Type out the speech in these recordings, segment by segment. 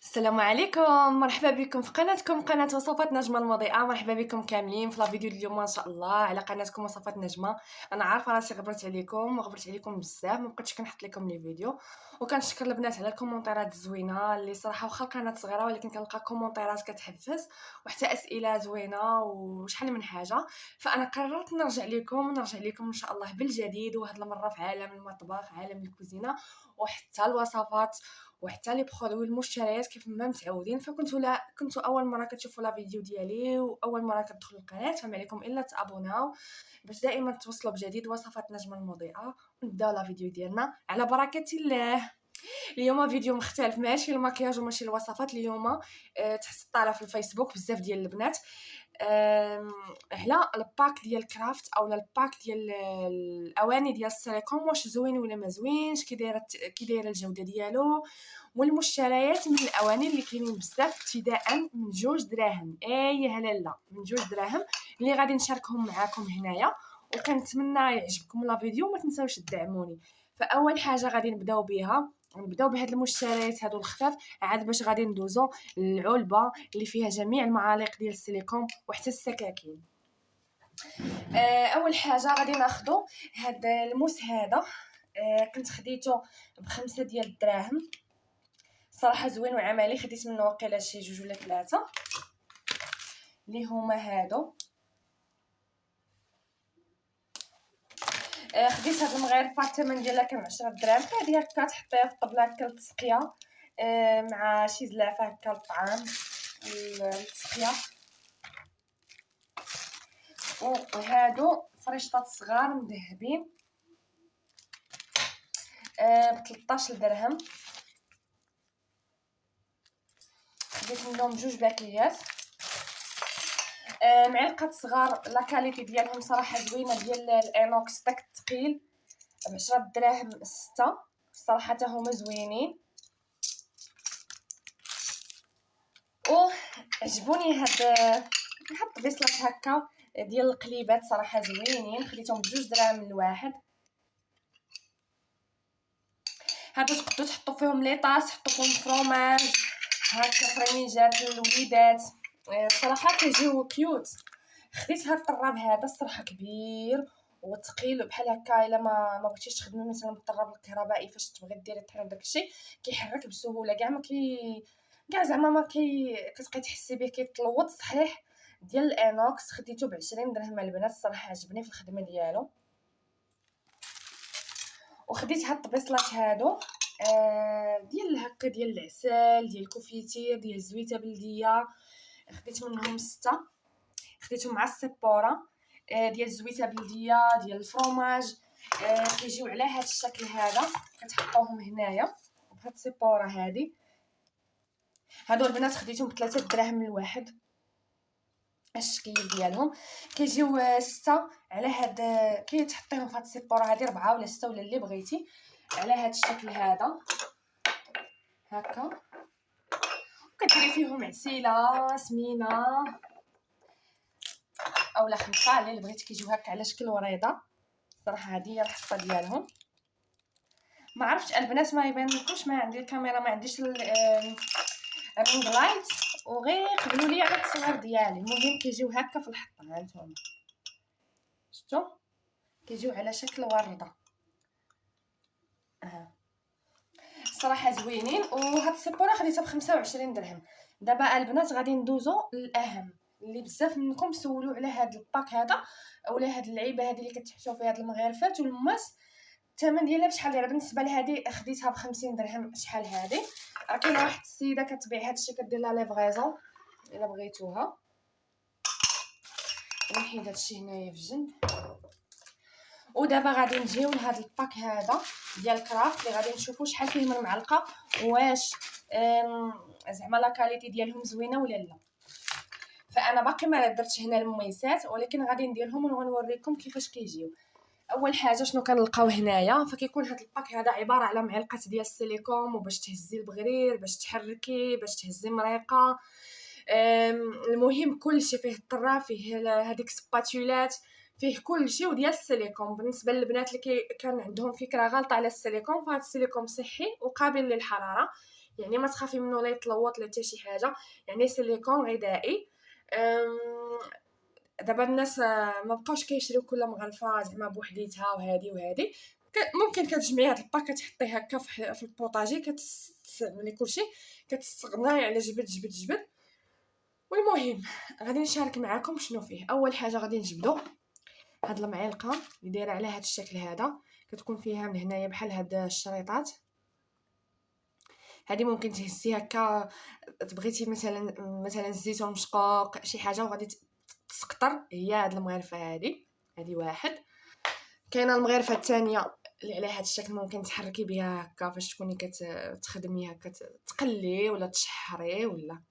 السلام عليكم، مرحبا بكم في قناتكم قناة وصفات نجمة المضيئة. مرحبا بكم كاملين في الفيديو اليوم ان شاء الله على قناتكم وصفات نجمة. انا عارفه راسي غبرت عليكم وغبرت عليكم بزاف، ما بقيتش كنحط لكم لي فيديو. وكنشكر البنات على الكومونتيرات الزوينه اللي صراحه واخا القناه صغيره ولكن كنلقى كومونتيرات كتحفز وحتى اسئله زوينه وشحال من حاجه. فانا قررت نرجع لكم ان شاء الله بالجديد، وهاد المره في عالم المطبخ، عالم الكوزينه، وحتى الوصفات وحتى لي برودوي المشتريات كيف ما متعودين. كنتو اول مره كتشوفوا لا فيديو ديالي واول مره كتدخلوا القناه، فما عليكم الا تابوناو باش دائما توصلوا بجديد وصفات نجمه المضيئه. ونبداو لا فيديو ديالنا على بركه الله. اليوم فيديو مختلف، ماشي المكياج وماشي الوصفات. اليوم تحس طالع في الفيسبوك بزاف ديال البنات على الباك ديال كرافت او الباك ديال الاواني ديال السيليكون، واش زوين ولا ما زوينش، كي دايره الجوده ديالو، والمشتريات من الاواني اللي كاينين بزاف ابتداء من 2 دراهم. اي هلا لا، من 2 دراهم اللي غادي نشاركهم معاكم هنايا. وكنتمنى يعجبكم لا فيديو، ما تنساوش تدعموني. فاول حاجه غادي نبداو بهاد المشتريات هادو الخفاف، عاد باش غادي ندوزو للعلبه اللي فيها جميع المعالق ديال السيليكون وحتى السكاكين. اول حاجه غادي ناخذ هاد الموس هذا. كنت خديته ب5 ديال الدراهم، صراحه زوين وعملي. خديت منه واقيلا شي 2 ولا 3 اللي هما هادو. خديت هاد المغرفه الثمن ديالها كان 10 دراهم، هادي هكا تحطيها في الطبله هكا للتسقيه مع شي زلافه هكا للطعام للتسقيه. وهادو فريشطات صغار مذهبين ب 13 درهم. خديت منهم 2 باكيات. معلقه صغار لا كاليتي ديالهم صراحه زوينه، ديال الانوكس داك الثقيل ب 10 دراهم 6. صراحه هما زوينين وعجبوني. هاد بيصلات هكا ديال القليبات صراحه زوينين، خديتهم ب2 دراهم الواحد. هادو تقدروا تحطوا فيهم ليطاس، تحطوا فيهم فروماج هكا، فريميجات للوليدات. صراحه كيجيو كيوت. خديت هاد الطراب هذا الصراحه كبير وثقيل بحال هكا. الا ما بغيتيش تخدمي مثلا بالطراب الكهربائي فاش تبغي ديري الطحين داكشي كيحرك بسهوله، كاع ما كاع زعما ما كتبقاي تحسي به كيتلوط صحيح. ديال الانوكس خديته ب20 درهم البنات، الصراحه عجبني في الخدمه ديالو. وخديت هاد الطبيصلات هادو ديال هكا ديال العسل، ديال الكوفيتير، ديال الزويته بلديه. خديت منهم 6، خديتهم مع السيبوره ديال الزويته بلديه، ديال الفرomاج. كيجيو على هذا الشكل هذا، كتحطوهم هنايا بهاد السيبوره هذه. هادو البنات خديتهم ب3 دراهم الواحد. الشكل ديالهم كيجيو 6 على هاد، كيتحطيهم في هاد السيبوره هذه 4 ولا 6 ولا اللي بغيتي على هاد الشكل هذا هكا. كديري فيهم عسيله سمينه اولا 5 اللي بغيتي، كيجيو هكا على شكل وريضه. صراحه هذه هي الحصه ديالهم. ما عرفتش البنات ما يبان لكمش، ما عندي الكاميرا، ما عنديش الرينغ لايت، وغير قبلوا لي على التصوير ديالي. المهم كيجيو هكا في الحطه، ها نتوما شفتوا كيجيو على شكل ورده. صراحه زوينين. وهاد السبوره خديتها ب25 درهم. دابا البنات غادي ندوزو للاهم اللي بزاف منكم سولوا على هاد الباك هذا اولا هاد اللعيبه هذه اللي كتحشوا فيها هاد المغرفات والماس. الثمن ديالها بشحال دايره؟ بالنسبه لهذه خديتها ب50 درهم. شحال هذه؟ كاينه واحد السيده كتبيع هادشي، كدير لها ليفغيزون الا بغيتوها. نحيد هادشي هنايا في جنب. ودابا غادي نجيو لهاد الباك هذا ديال كرافت اللي غادي نشوفوا شحال فيه من معلقه، واش زعما لا كاليتي ديالهم زوينه ولا لا. فانا باقي ما درتش هنا المميسات، ولكن غادي نديرهم ونوريكم كيفاش كيجيو. اول حاجه شنو كنلقاو هنايا؟ فكيكون هذا الباك هذا عباره على معلقه ديال السيليكون، وباش تهزي البغرير، باش تحركي، باش تهزي مريقه. المهم كلشي فيه الطرا، فيه هذيك سباتولات، فيه كلشي وديال السيليكون. بالنسبه للبنات اللي كان عندهم فكره غلطه على السيليكون، فهاد السيليكون صحي وقابل للحراره. يعني ما تخافي منه لا يتلوط لا حتى شي حاجه، يعني سيليكون غذائي. دابا الناس ما بقاوش كيشريو كل مغلفه زعما بوحديتها وهذه ممكن كتجمعي هاد الباكه تحطيه هكا في البوطاجي كتستعملي كلشي كتستغناي على جبد. والمهم غادي نشارك معكم شنو فيه. اول حاجه غادي نجبدو هاد المعلقه اللي دايره على هاد الشكل هذا، كتكون فيها من هنايا بحال هاد الشريطات. هذه ممكن تهزي هكا، تبغيتي مثلا الزيتون مشقوق شي حاجه وغادي تسقطر، هي هاد المغرفه هذه واحد. كاينه المغرفه الثانيه اللي على هذا الشكل، ممكن تحركي بها هكا فاش تكوني كتخدمي هكا تقلي ولا تشحري ولا.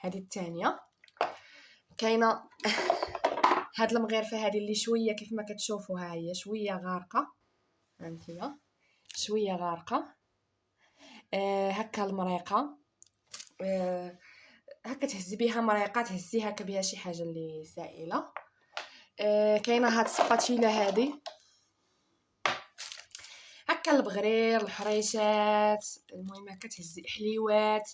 هذه الثانيه. كاينه هاد المغرفه هذه اللي شويه كيف ما كتشوفوها هي شويه غارقه، فهمتيها، شويه غارقه. هكا المريقه، هكا تهزي بها مريقه، تهزي هكا بها شي حاجه اللي سائله. كاينه هاد السباتيلا هذه هكا البغرير الحريشات، المهم هكا تهزي حليوات.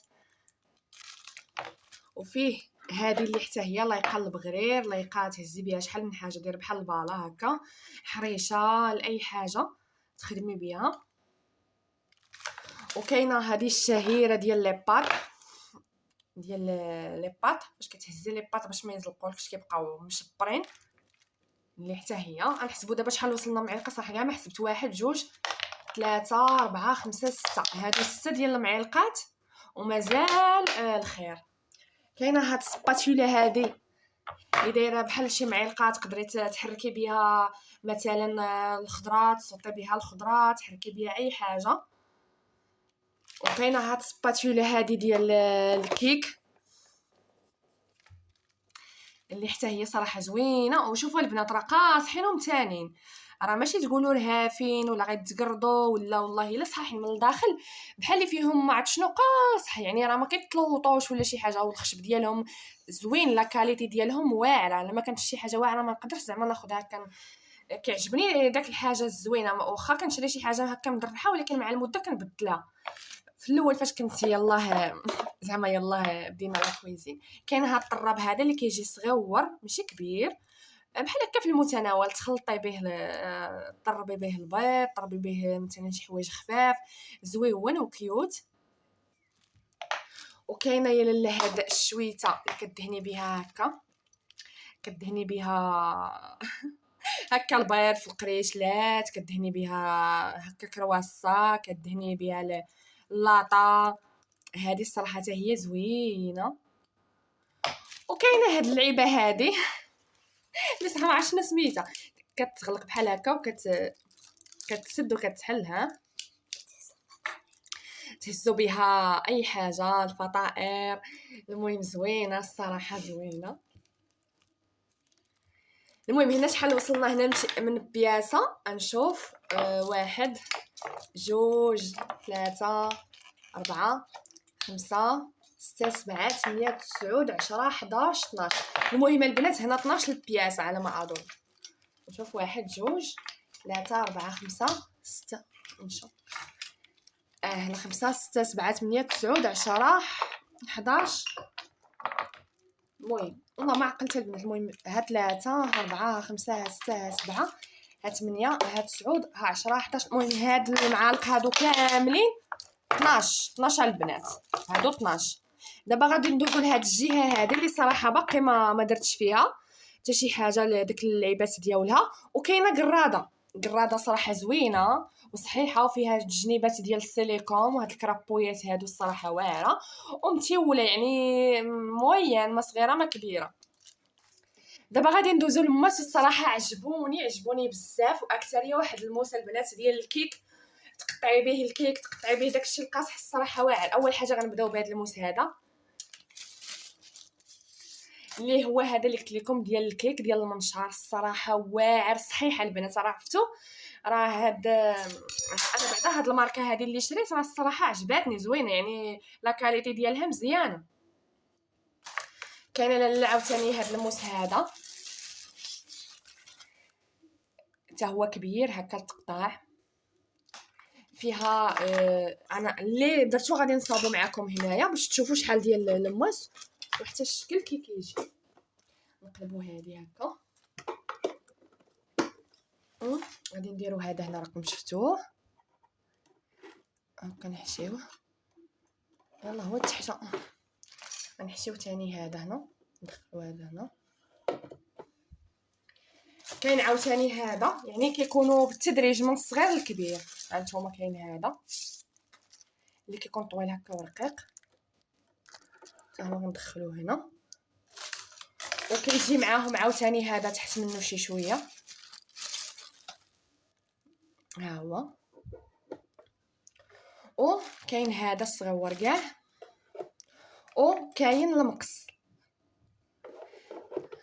وفيه هذه اللي حتى هي لايقه البغرير، لايقه تهزي بها شحال من حاجه، دير بحال البالا هكا حريشه لاي حاجه تخدمي بها. وكاينه هذه الشهيره ديال لي بات، باش كتهزي لي بات باش ما يزلقولكش كيبقاو مشبرين، اللي حتى هي غنحسبوا دابا شحال وصلنا معلقه. صح كاع ما حسبت، 1 2 3 4 5 6، هادو 6 ديال المعلقات ومازال الخير. كاينه هاد السباتولا هادي اللي دايره بحال شي معلقه، تقدري تحركي بها مثلا الخضرات، تصوطي بها الخضرات، تحركي بها اي حاجه. وكاينه هاد السباتولا هادي ديال الكيك اللي حتى هي صراحه زوينه. وشوفوا البنات راه قاصحين ومتانين، راه ماشي تقولوا رهافين ولا غيتقردوا ولا والله الا صحاحين من الداخل بحال اللي فيهم ما عرفت شنو قاصح، يعني راه ما كيتلوطوش ولا شي حاجه. والخشب ديالهم زوين، لا كاليتي ديالهم واعره. الا ما كانت شي حاجه واعره ما نقدرش زعما ناخذها. كيعجبني داك الحاجه الزوينه، واخا كنشري شي حاجه هكا مدرحه ولكن مع المده كنبدلها. في الاول فاش كنت يلاه زعما يلاه بدينا لا كويزين، كاين هاد الطراب هذا اللي كيجي صغيور ماشي كبير، بحال هكا في المتناول، تخلطي به طربي به البيض، طربي به مثلا شي حوايج خفاف، زويون وكيوت. وكاينه يا لاله هاد الشويته اللي كدهني بها هكا، كدهني بها هكا البيض في القريشلات، كدهني بها هكا كرواسا، كدهني بها اللاطا. هذه الصراحه حتى هي زوينه. وكاينه هاد اللعيبه هذه بصح ما عرفتش شنو سميتها، كتغلق بحال هكا كتسد وكتحلها، تهزو بها اي حاجه، الفطائر. المهم زوينه الصراحه زوينه. المهم هنا شحال وصلنا هنا من بياسه، نشوف 1 2 3 4 5 6 7 8 9 10 11 12. المهم البنات هنا 12 البياسه على ما اظن. نشوف 1 2 3 4 5 6 نشوف هنا 5 6 7 8 9 10 11. المهم والله ما عقلت البنات. المهم ها 3 ها 4 ها 5 ها 6 ها 7 ها 8 ها 9 ها 10 11. المهم هاد المعالق هادو كاملين 12 البنات، هادو 12. دابا غادي ندوزو لهاد الجهه هادي اللي صراحه باقي ما درتش فيها حتى شي حاجه لديك اللعيبات ديالها. وكاينه قراده صراحه زوينه وصحيحه، وفيها الجنيبات ديال السيليكون وهاد الكرابويات هادو الصراحه واعره ومتيوله، يعني موين، ما صغيره ما كبيره. دابا غادي ندوزو للموس. الصراحه عجبوني بزاف، واكثريه واحد الموس البنات ديال الكيك، تقطعي به الكيك، تقطعي به داكشي القاصح الصراحه واعر. اول حاجه غنبداو بهذا الموس هذا اللي هو هذا اللي قلت لكم ديال الكيك ديال المنشار، الصراحه واعر صحيح البنات. راه عرفتوا راه هاد انا بعدا هاد الماركه هذه اللي شريت راه الصراحه عجباتني زوينه، يعني لا كاليتي ديالها مزيانه. كاين لاله عاوتاني هاد الموس هذا حتى هو كبير هكا التقطاع. فيها انا اللي درتو غادي نصاوبو معكم هنايا باش تشوفوا شحال ديال المواس وحتى الشكل كي كيجي. نقلبوا هذه هكا، غادي نديروا هذا هنا راكم شفتوه هكا، نحشيوه. يلا هو تحت، غنحشيو ثاني هذا هنا، ندخلوا هذا هنا. كاين عاوتاني هذا، يعني كيكونوا بالتدريج من الصغير للكبير. هانتوما كاين هذا اللي كيكون طويل هكا ورقيق، حتى هو غندخلوه هنا. وكيجي معاهم عاوتاني هذا تحت منه شي شويه، ها هو. وكاين هذا الصغيور كاع، وكاين المقص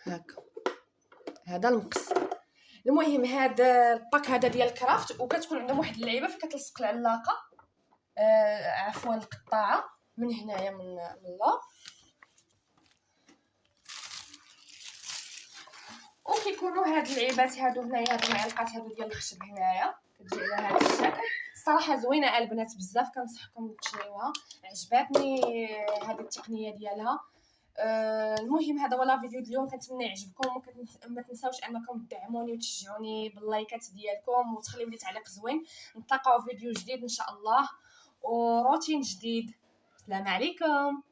هكا، هذا المقص. المهم هذا الباك هذا ديال الكرافت، وكتكون عندهم واحد اللعيبه فين كتلصق العلاقه، عفوا القطاعه من هنايا من اللور. وكيكونوا هاد اللعيبات هادو هنايا، هاد المعلقات هادو ديال الخشب هنايا كتجي على هاد الشكل. الصراحه زوينه البنات بزاف، كنصحكم تشريوها، عجباتني هذه التقنيه ديالها. المهم هذا هو لا فيديو اليوم، كنتمنى يعجبكم. وما تنساوش انكم تدعموني وتشجعوني باللايكات ديالكم وتخليو لي تعليق زوين. نتلاقاو في فيديو جديد ان شاء الله وروتين جديد. السلام عليكم.